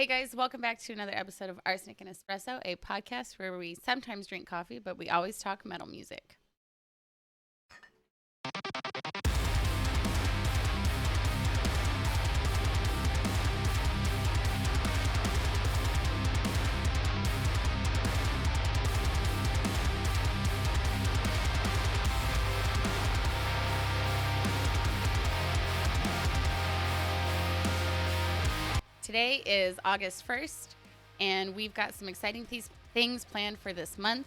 Hey guys, welcome back to another episode of Arsenic and Espresso, a podcast where we sometimes drink coffee, but we always talk metal music. Today is August 1st, and we've got some exciting things planned for this month.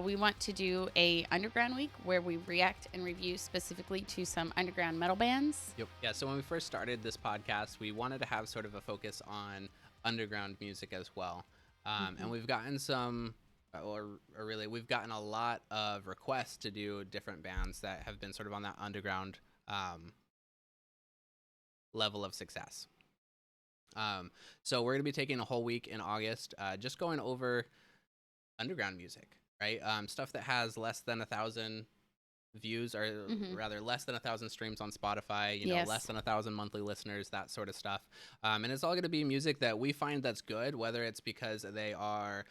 We want to do a underground week where we react and review specifically to some underground metal bands. Yep. Yeah, so when we first started this podcast, we wanted to have sort of a focus on underground music as well. And we've gotten we've gotten a lot of requests to do different bands that have been sort of on that underground level of success. So we're going to be taking a whole week in August, just going over underground music, right? Stuff that has less than 1,000 views, or rather less than 1,000 streams on Spotify, you know, less than 1,000 monthly listeners, that sort of stuff. And it's all going to be music that we find that's good, whether it's because they are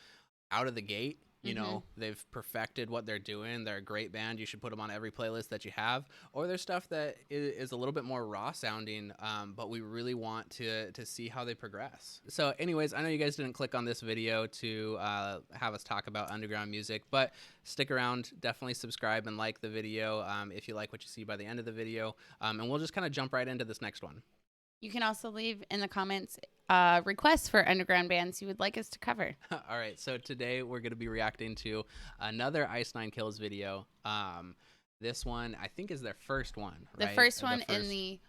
out of the gate, you know, they've perfected what they're doing. They're a great band. You should put them on every playlist that you have. Or there's stuff that is a little bit more raw sounding, but we really want to see how they progress. So anyways, I know you guys didn't click on this video to have us talk about underground music, but stick around. Definitely subscribe and like the video if you like what you see by the end of the video. And we'll just kind of jump right into this next one. You can also leave in the comments requests for underground bands you would like us to cover. All right, so today we're going to be reacting to another Ice Nine Kills video. This one, I think, is their first one, right? The first one in the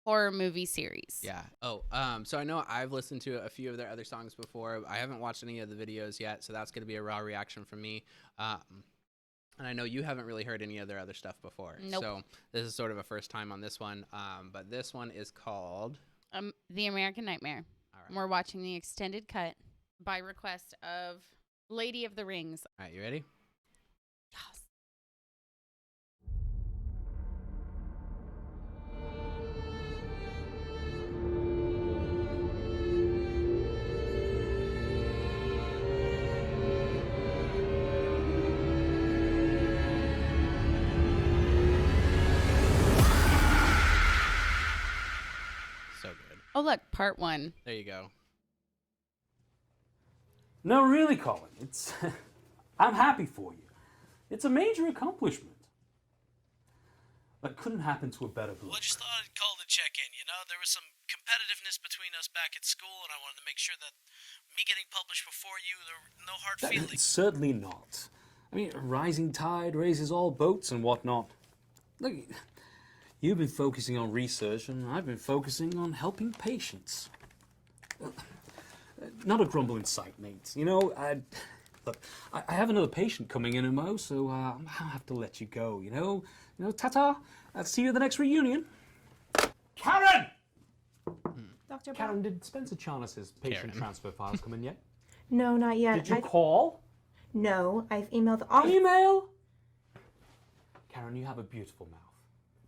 horror movie series. Yeah. Oh, so I know I've listened to a few of their other songs before. I haven't watched any of the videos yet, so that's going to be a raw reaction from me. And I know you haven't really heard any of their other stuff before. Nope. So this is sort of a first time on this one. But this one is called The American Nightmare. All right. We're watching the extended cut by request of Lady of the Rings. All right, you ready? Yes. So good. Oh, look, part one. There you go. No, really, Colin. It's I'm happy for you. It's a major accomplishment. That couldn't happen to a better bloke. Well, I just thought I'd call to check in, you know? There was some competitiveness between us back at school, and I wanted to make sure that me getting published before you, there were no hard feelings. Certainly not. I mean, a rising tide raises all boats and whatnot. Look, you've been focusing on research, and I've been focusing on helping patients. Not a grumble in sight, mate. You know, look, I have another patient coming in, Mo, so I'll have to let you go, you know? Ta-ta. I'll see you at the next reunion. Karen! Dr. Karen, did Spencer Charnes's patient Karen. transfer files come in yet? No, not yet. Did you call? No, I've emailed the office. Email? Karen, you have a beautiful mouth.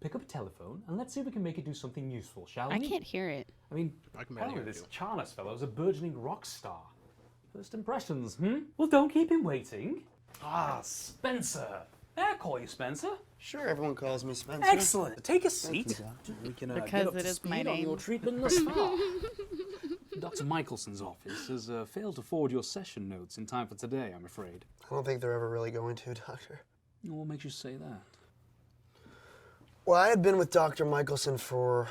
Pick up a telephone and let's see if we can make it do something useful, shall we? I can't hear it. I mean, I can barely apparently hear this it, Charnes fellow's a burgeoning rock star. First impressions, Well, don't keep him waiting. Ah, Spencer. May I call you Spencer? Sure, everyone calls me Spencer. Excellent. Take a seat. We can Because get up it to is my speed on name. your Treatment thus far. Dr. Michelson's office has failed to forward your session notes in time for today, I'm afraid. I don't think they're ever really going to, Doctor. What makes you say that? Well, I had been with Dr. Michelson for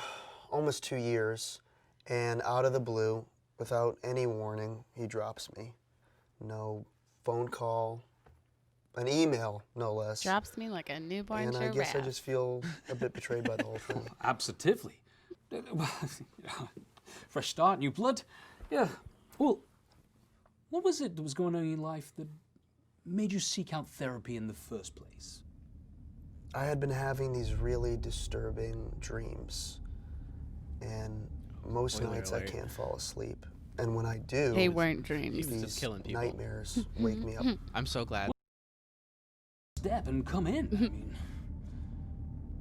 almost 2 years, and out of the blue, without any warning, he drops me. No phone call, an email, no less. Drops me like a newborn and I giraffe. guess I just feel a bit betrayed by the whole thing. Absolutely. Fresh start, new blood. Yeah. Well, what was it that was going on in your life that made you seek out therapy in the first place? I had been having these really disturbing dreams, and most Spoiler nights I alert. can't fall asleep. And when I do, They weren't dreams. was just these killing people. nightmares wake me up. I'm so glad. Step and come in. I mean,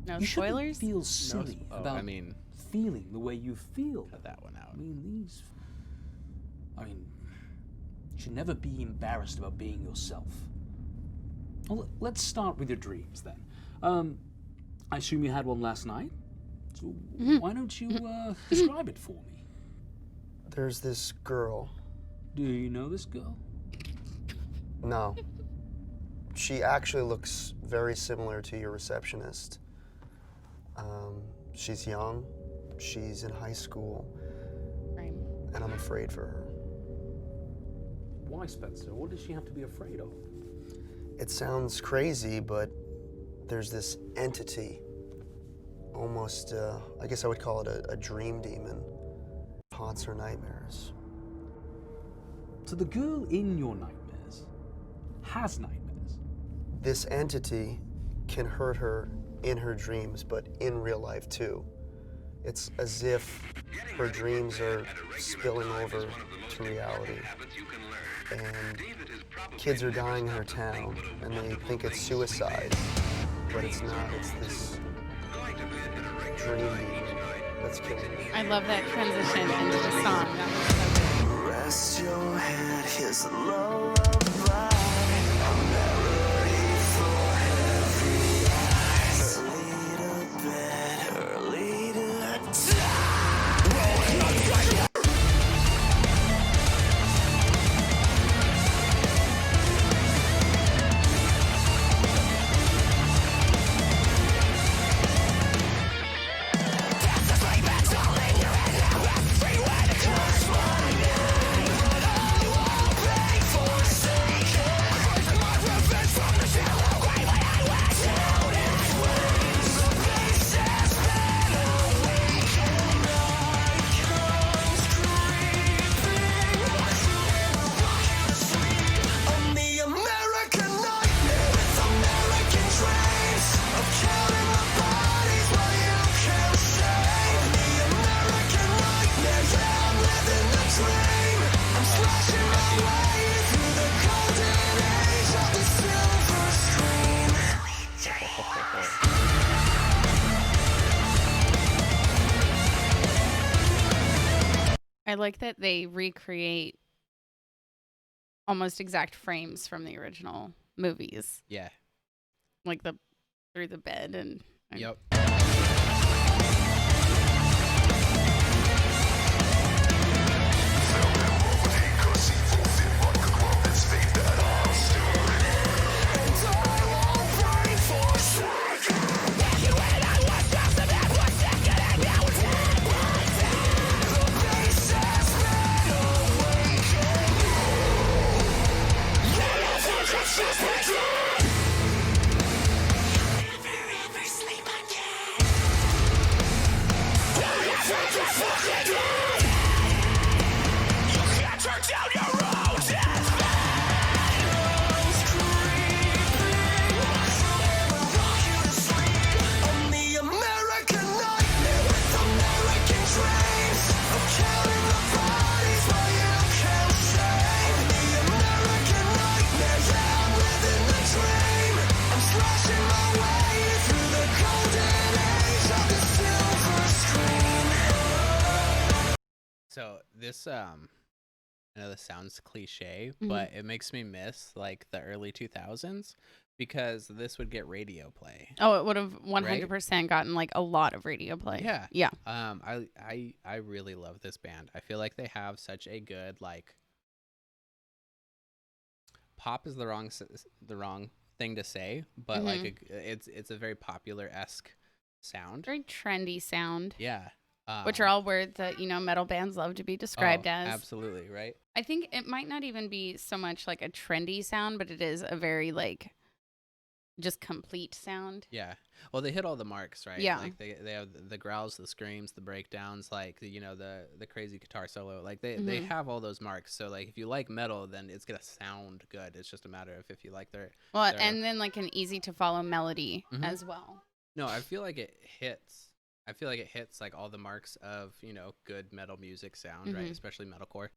No you shouldn't spoilers? feel silly about I mean, feeling the way you feel. cut that one out. I mean, these I mean, you should never be embarrassed about being yourself. Well, let's start with your dreams then. I assume you had one last night? So why don't you describe it for me? There's this girl. Do you know this girl? No. She actually looks very similar to your receptionist. She's young, she's in high school, Right. and I'm afraid for her. Why, Spencer? What does she have to be afraid of? It sounds crazy, but there's this entity, almost, I guess I would call it a dream demon, haunts her nightmares. So the girl in your nightmares has nightmares. This entity can hurt her in her dreams, but in real life too. It's as if her dreams are spilling over to reality. And kids are dying in her town, and they think it's suicide, but it's not. It's this dream demon that's killing her. I love that transition into the song. That was so good. Rest your head, here's a lullaby. A melody for heavy eyes. Early to bed, early to die. I like that they recreate almost exact frames from the original movies, Yeah. like the through the bed and Yep. So this I know this sounds cliche, but it makes me miss like the early 2000s because this would get radio play. oh, it would have 100% gotten like a lot of radio play. Yeah. Yeah. I really love this band. I feel like they have such a good like pop is the wrong thing to say, but like it's a very popular-esque sound. Very trendy sound, Yeah. which are all words that, metal bands love to be described as. Absolutely, right? I think it might not even be so much like a trendy sound, but it is a very like just complete sound. Yeah. Well, they hit all the marks, right? Yeah. Like they have the growls, the screams, the breakdowns, like the crazy guitar solo. Like they have all those marks. So like if you like metal, then it's gonna sound good. It's just a matter of if you like their And then like an easy to follow melody as well. No, I feel like it hits like all the marks of, good metal music sound, right? Especially metalcore.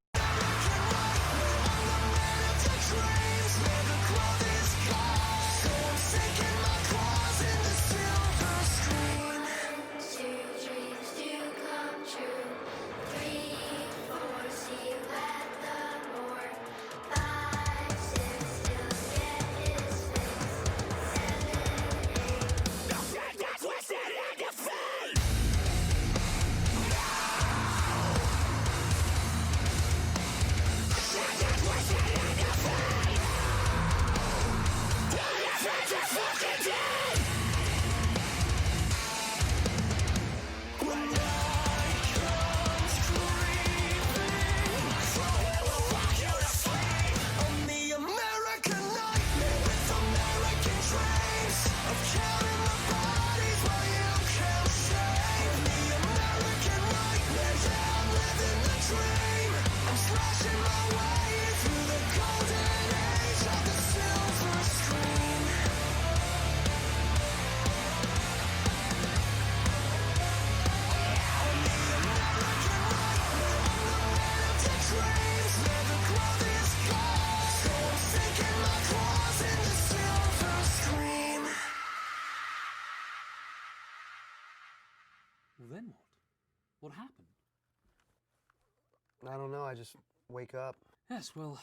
I don't know, I just wake up. Yes, well,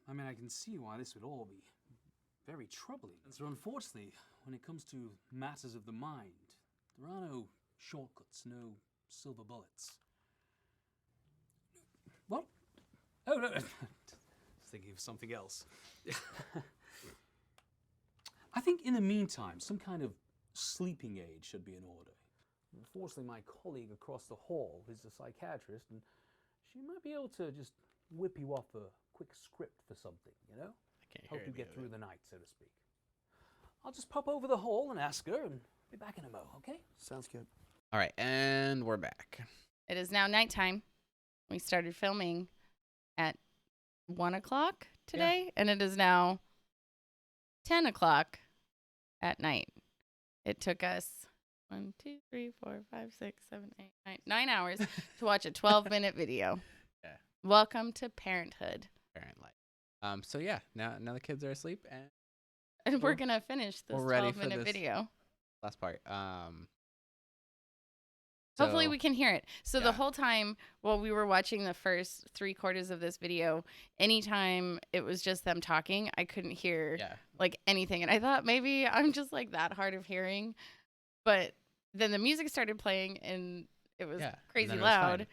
I mean, I can see why this would all be very troubling. And so unfortunately, when it comes to matters of the mind, there are no shortcuts, no silver bullets. What? Oh, no. Just thinking of something else. I think in the meantime, some kind of sleeping aid should be in order. Unfortunately, my colleague across the hall is a psychiatrist, and she might be able to just whip you off a quick script for something, you know? I can't Help hear you any get of through it. the night, so to speak. I'll just pop over the hall and ask her, and be back in a mo, okay? Sounds good. All right, and we're back. It is now nighttime. We started filming at 1 o'clock today, and it is now 10 o'clock at night. It took us 1, 2, 3, 4, 5, 6, 7, 8, 9 hours to watch a 12-minute video. Yeah. Welcome to parenthood. Parent life. So yeah, now the kids are asleep, and And we're going to finish this we're ready for 12-minute this video. last part. Hopefully so- we can hear it. So yeah. the whole time while we were watching the first 3/4 of this video, anytime it was just them talking, I couldn't hear Yeah. like anything. And I thought maybe I'm just like that hard of hearing. But then the music started playing and it was Yeah, and crazy then it was loud. fine.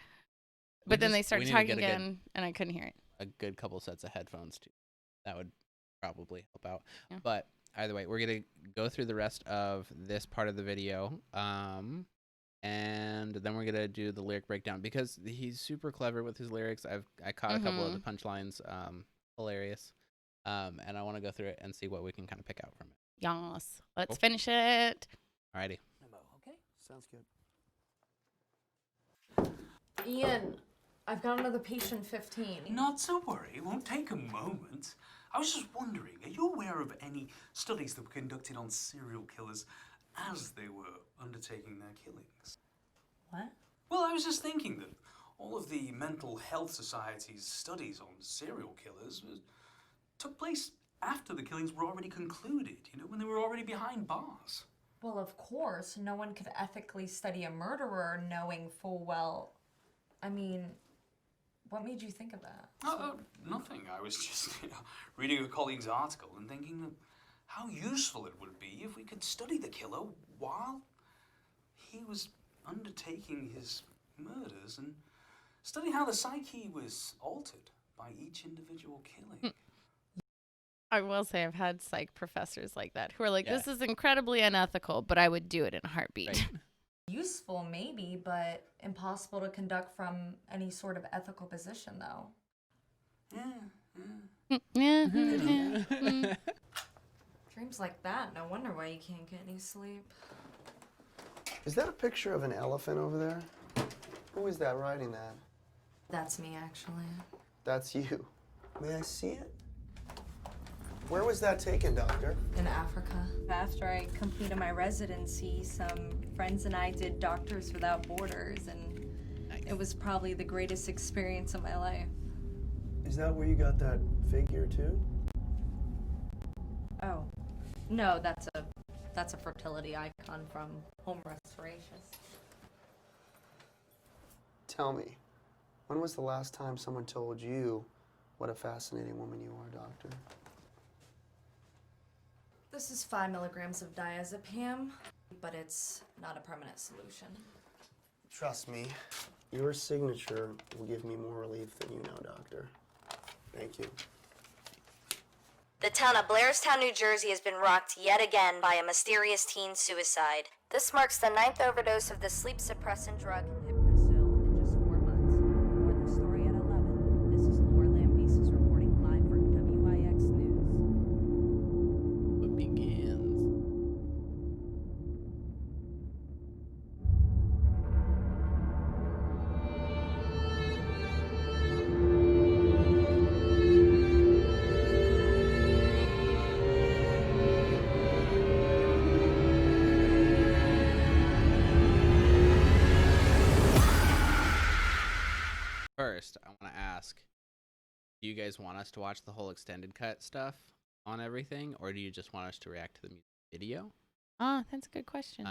But then just- they we started need to talking get a good- again and I couldn't hear it. A good couple sets of headphones too. That would probably help out. Yeah. But either way, we're gonna go through the rest of this part of the video, and then we're gonna do the lyric breakdown because he's super clever with his lyrics. I caught a couple of the punchlines, hilarious, and I want to go through it and see what we can kind of pick out from it. Yes. Let's Cool. finish it. Alrighty. In a mo, okay? Sounds good. Ian, I've got another patient 15. Not to worry, it won't take a moment. I was just wondering, are you aware of any studies that were conducted on serial killers as they were undertaking their killings? What? Well, I was just thinking that all of the mental health society's studies on serial killers took place after the killings were already concluded, you know, when they were already behind bars. Well, of course, no one could ethically study a murderer knowing full well. I mean, what made you think of that? Nothing. I was just reading a colleague's article and thinking that how useful it would be if we could study the killer while he was undertaking his murders and study how the psyche was altered by each individual killing. I will say I've had psych professors like that who are like, Yeah. this is incredibly unethical, but I would do it in a heartbeat. Right. Useful, maybe, but impossible to conduct from any sort of ethical position, though. Yeah. Dreams like that, no wonder why you can't get any sleep. Is that a picture of an elephant over there? Who is that riding that? That's me, actually. That's you. May I see it? Where was that taken, doctor? In Africa. After I completed my residency, some friends and I did Doctors Without Borders, and it was probably the greatest experience of my life. Is that where you got that figure too? Oh, no, that's a fertility icon from Home Restoration. Tell me, when was the last time someone told you what a fascinating woman you are, doctor? This is 5 milligrams of diazepam, but it's not a permanent solution. Trust me, your signature will give me more relief than you know, doctor. Thank you. The town of Blairstown, New Jersey has been rocked yet again by a mysterious teen suicide. This marks the 9th overdose of the sleep suppressant drug Hypnosil in just 4 months. More the story at 11. This is Laura Lambesis reporting live for WIX News. What begins? First, I want to ask, do you guys want us to watch the whole extended cut stuff on everything, or do you just want us to react to the music video? Oh, that's a good question.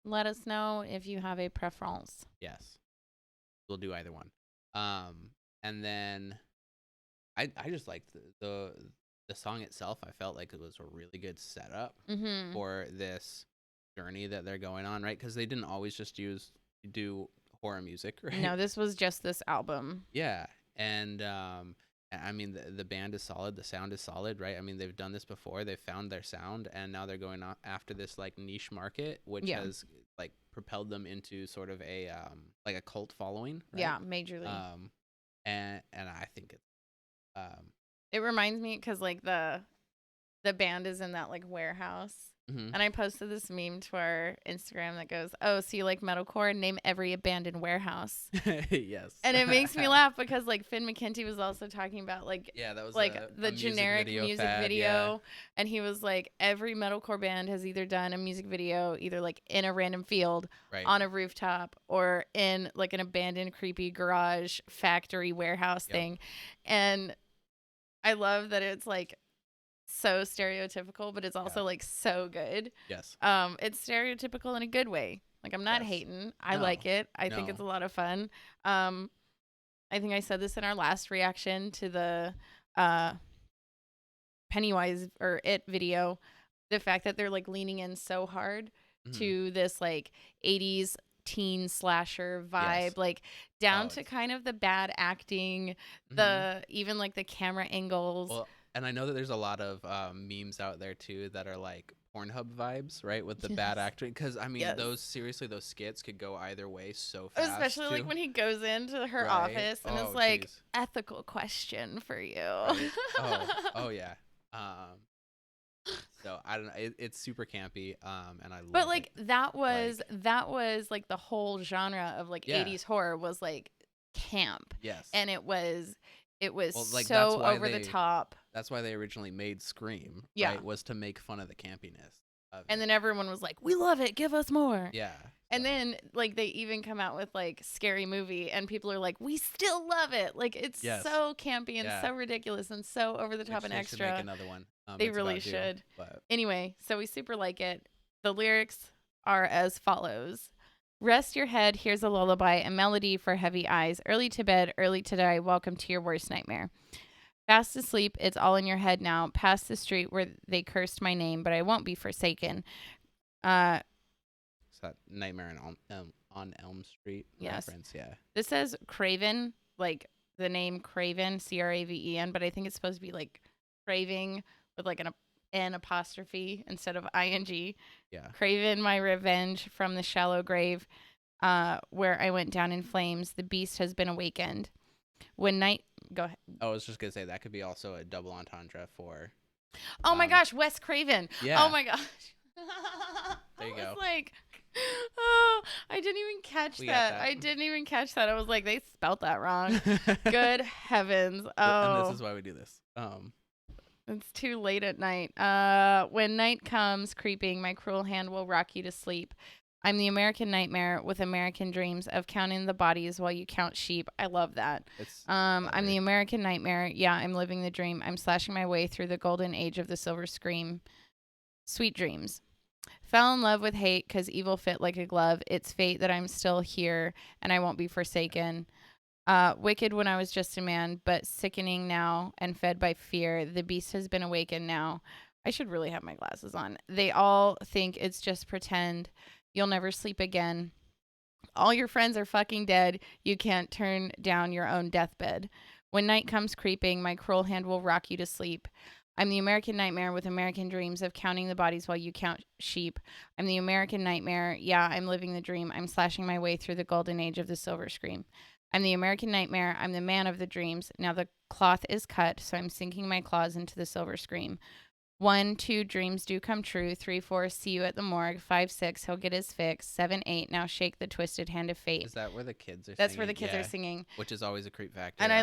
Let us know if you have a preference. Yes. we'll do either one. And then I just liked the song itself. I felt like it was a really good setup for this journey that they're going on, right? Because they didn't always just do horror music, right? No, this was just this album. Yeah, and I mean the band is solid, the sound is solid, right? I mean they've done this before, they've found their sound, and now they're going after this like niche market, which has like propelled them into sort of a like a cult following, right? Yeah, majorly. And I think it's it reminds me because like the band is in that like warehouse. And I posted this meme to our Instagram that goes, "Oh, so you like metalcore? Name every abandoned warehouse." Yes. And it makes me laugh because like Finn McKenty was also talking about like that was like a the generic music fad, video, and he was like, every metalcore band has either done a music video either like in a random field, on a rooftop, or in like an abandoned creepy garage factory warehouse thing. And I love that it's like so stereotypical, but it's also like so good. Yes. It's stereotypical in a good way. Like I'm not hating. I like it. I think it's a lot of fun. I think I said this in our last reaction to the Pennywise or It video. The fact that they're like leaning in so hard to this like 80s teen slasher vibe, like down to kind of the bad acting, the even like the camera angles. Well, and I know that there's a lot of memes out there too that are like Pornhub vibes, right? With the bad acting, because I mean, those skits could go either way so fast. Especially like when he goes into her office and it's like, ethical question for you. Right? Oh yeah. So I don't know. It's super campy, and I love it. But like that was like the whole genre of like 80s horror was like camp. Yes. And it was like, so over the top. That's why they originally made Scream, right? Was to make fun of the campiness of and then everyone was like, "We love it, give us more." Yeah. And then like they even come out with like Scary Movie and people are like, "We still love it." Like it's so campy and so ridiculous and so over the top and extra. Should make another one. They really should. Anyway, so we super like it. The lyrics are as follows. Rest your head, here's a lullaby, a melody for heavy eyes. Early to bed, early to die, welcome to your worst nightmare. Fast asleep, it's all in your head now. Past the street where they cursed my name, but I won't be forsaken. Is that Nightmare on Elm Street reference? Yeah. This says Craven, like the name Craven, Craven, but I think it's supposed to be like craving with like an apostrophe instead of ing. Yeah. Craven my revenge from the shallow grave, where I went down in flames. The beast has been awakened. When night, go ahead. I was just gonna say that could be also a double entendre for. Oh my gosh, Wes Craven. Yeah. Oh my gosh. There you go. Like, oh, I didn't even catch that. I didn't even catch that. I was like, they spelt that wrong. Good heavens. Oh. And this is why we do this. It's too late at night. When night comes creeping, my cruel hand will rock you to sleep. I'm the American nightmare with American dreams of counting the bodies while you count sheep. I love that. I'm the American nightmare. Yeah, I'm living the dream. I'm slashing my way through the golden age of the silver scream. Sweet dreams. Fell in love with hate because evil fit like a glove. It's fate that I'm still here and I won't be forsaken. Wicked when I was just a man, but sickening now and fed by fear. The beast has been awakened now. I should really have my glasses on. They all think it's just pretend. You'll never sleep again. All your friends are fucking dead. You can't turn down your own deathbed. When night comes creeping, my cruel hand will rock you to sleep. I'm the American nightmare with American dreams of counting the bodies while you count sheep. I'm the American nightmare. Yeah, I'm living the dream. I'm slashing my way through the golden age of the silver scream. I'm the American nightmare. I'm the man of the dreams. Now the cloth is cut, so I'm sinking my claws into the silver scream. 1, 2, dreams do come true. 3, 4, see you at the morgue. 5, 6, he'll get his fix. 7, 8, now shake the twisted hand of fate. Is that where the kids are That's singing? where the kids are singing. Which is always a creep factor. And I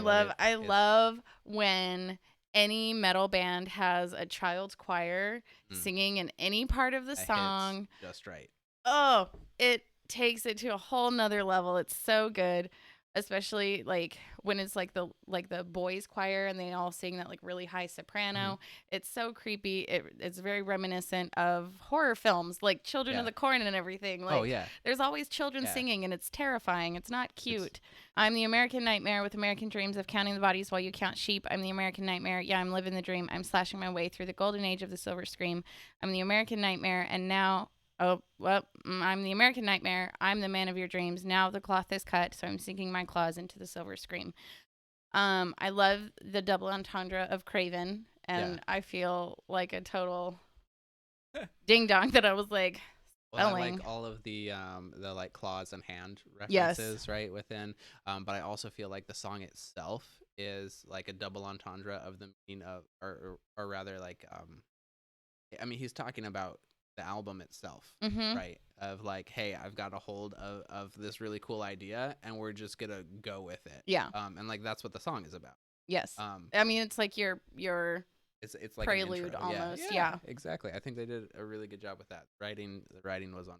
love when any metal band has a child's choir singing in any part of the song. Just right. Oh, it takes it to a whole nother level. It's so good. especially like when it's like the boys choir and they all sing that like really high soprano. It's so creepy. It's very reminiscent of horror films like Children of Yeah. the Corn and everything. Like Oh, yeah. there's always children Yeah. singing and it's terrifying. It's not cute. I'm the American nightmare with American dreams of counting the bodies while you count sheep. I'm the American nightmare. Yeah, I'm living the dream. I'm slashing my way through the golden age of the silver scream. I'm the American nightmare, and now I'm the American nightmare. I'm the man of your dreams. Now the cloth is cut, so I'm sinking my claws into the silver scream. I love the double entendre of Craven, and I feel like a total ding dong that I was like, Well, I spelling. like all of the like claws and hand references, right, within. But I also feel like the song itself is like a double entendre of the meaning of, or rather, like, I mean, he's talking about the album itself, right? Of like, hey, I've got a hold of this really cool idea, and we're just gonna go with it. Yeah. And like that's what the song is about. Yes. I mean, it's like your it's like an prelude intro. almost. Yeah, exactly. I think they did a really good job with that. The writing was on.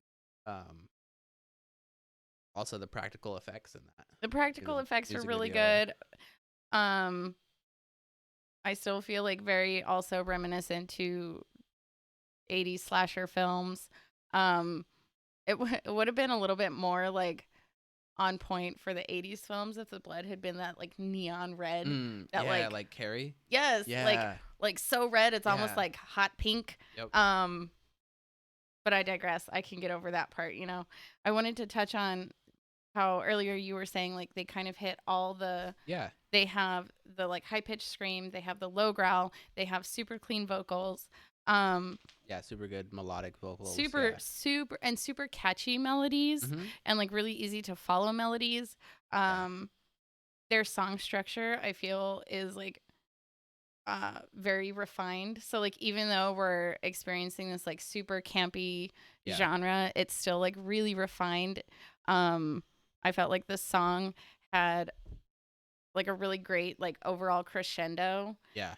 Also the practical effects in that. The practical effects are music really video. good. I still feel like very also reminiscent to 80s slasher films. It would have been a little bit more like on point for the 80s films if the blood had been that like neon red. That Yeah, like Carrie. Yes, Yeah. like so red it's almost Yeah. like hot pink. Yep. But I digress. I can get over that part, you know. I wanted to touch on how earlier you were saying like they kind of hit all the Yeah. they have the like high pitched scream, they have the low growl, they have super clean vocals. Yeah, super good melodic vocals. Super catchy melodies and like really easy to follow melodies. Their song structure I feel is like very refined. So like even though we're experiencing this like super campy genre, it's still like really refined. I felt like this song had like a really great like overall crescendo. Yeah.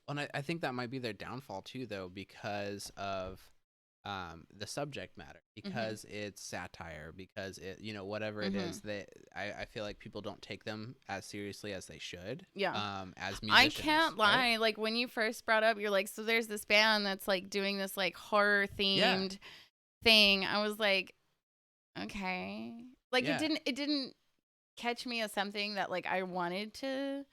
And I think that might be their downfall too, though, because of the subject matter, because it's satire, because it, you know, whatever it is that I feel like people don't take them as seriously as they should. Yeah. As musicians, I can't lie. right? Like when you first brought up, you're like, so there's this band that's like doing this like horror themed thing. I was like, okay. Like it didn't catch me as something that like I wanted to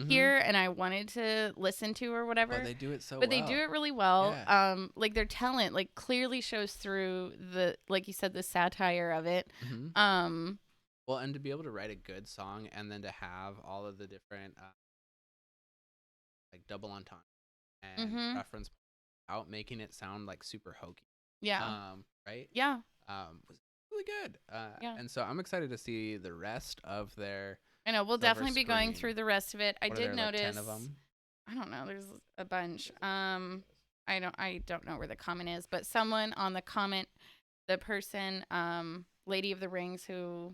hear and I wanted to listen to or whatever. But they do it so But well. they do it really well. Yeah. Like their talent like clearly shows through the, like you said, the satire of it. Well, and to be able to write a good song and then to have all of the different like double entendre and reference out, making it sound like super hokey. Yeah. Right? Yeah. Was really good. Yeah. And so I'm excited to see the rest of their. I know we'll Silver definitely be going Screen. through the rest of it. I What are did there, like, notice 10 of them? I don't know. There's a bunch. I don't know where the comment is, but someone on the comment, the person, Lady of the Rings, who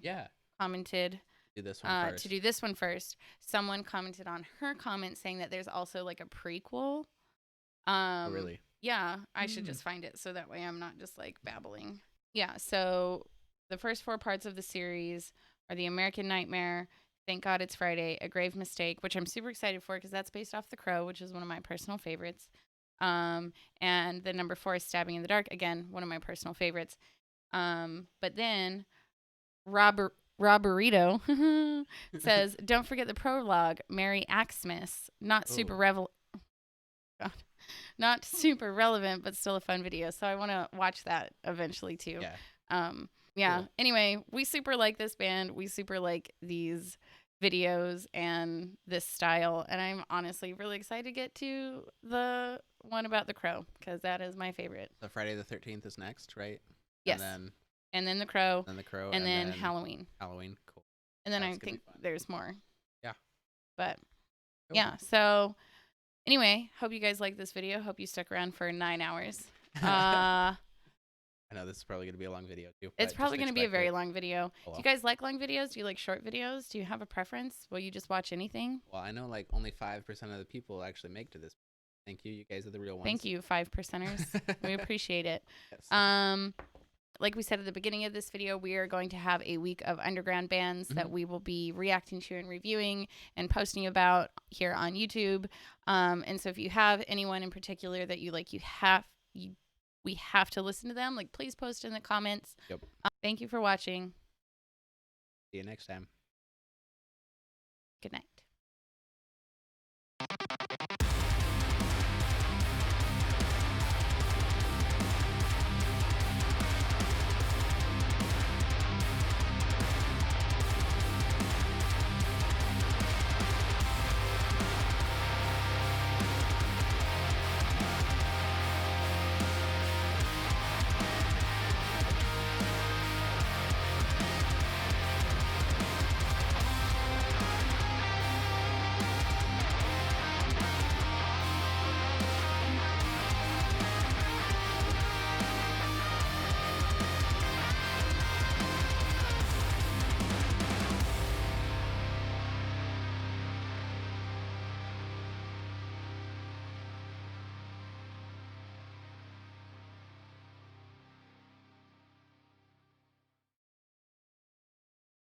commented Do this one first. to do this one first. Someone commented on her comment saying that there's also like a prequel. Oh, really? Yeah, I should just find it so that way I'm not just like babbling. Yeah, so the first 4 parts of the series are The American Nightmare, Thank God It's Friday, A Grave Mistake, which I'm super excited for because that's based off The Crow, which is one of my personal favorites. And the number 4 is Stabbing in the Dark, again, one of my personal favorites. But then Robberito says, don't forget the prologue, Merry Axmas, not super not super relevant, but still a fun video. So I want to watch that eventually too. Yeah. Cool. Anyway, we super like this band. We super like these videos and this style. And I'm honestly really excited to get to the one about the Crow because that is my favorite. So Friday the 13th is next, right? Yes. And then the Crow. And the Crow. And then Halloween. Halloween. Cool. And then I think there's more. Yeah. But yeah. So anyway, hope you guys like this video. Hope you stuck around for 9 hours. I know this is probably going to be a long video too. It's probably going to be a very long video. Oh, well. Do you guys like long videos? Do you like short videos? Do you have a preference? Will you just watch anything? Well, I know like only 5% of the people actually make to this. Thank you. You guys are the real ones. Thank you, 5%ers. We appreciate it. Yes. like we said at the beginning of this video, we are going to have a week of underground bands that we will be reacting to and reviewing and posting about here on YouTube. And so if you have anyone in particular that you like, we have to listen to them, like, please post in the comments. Yep. Thank you for watching. See you next time. Good night.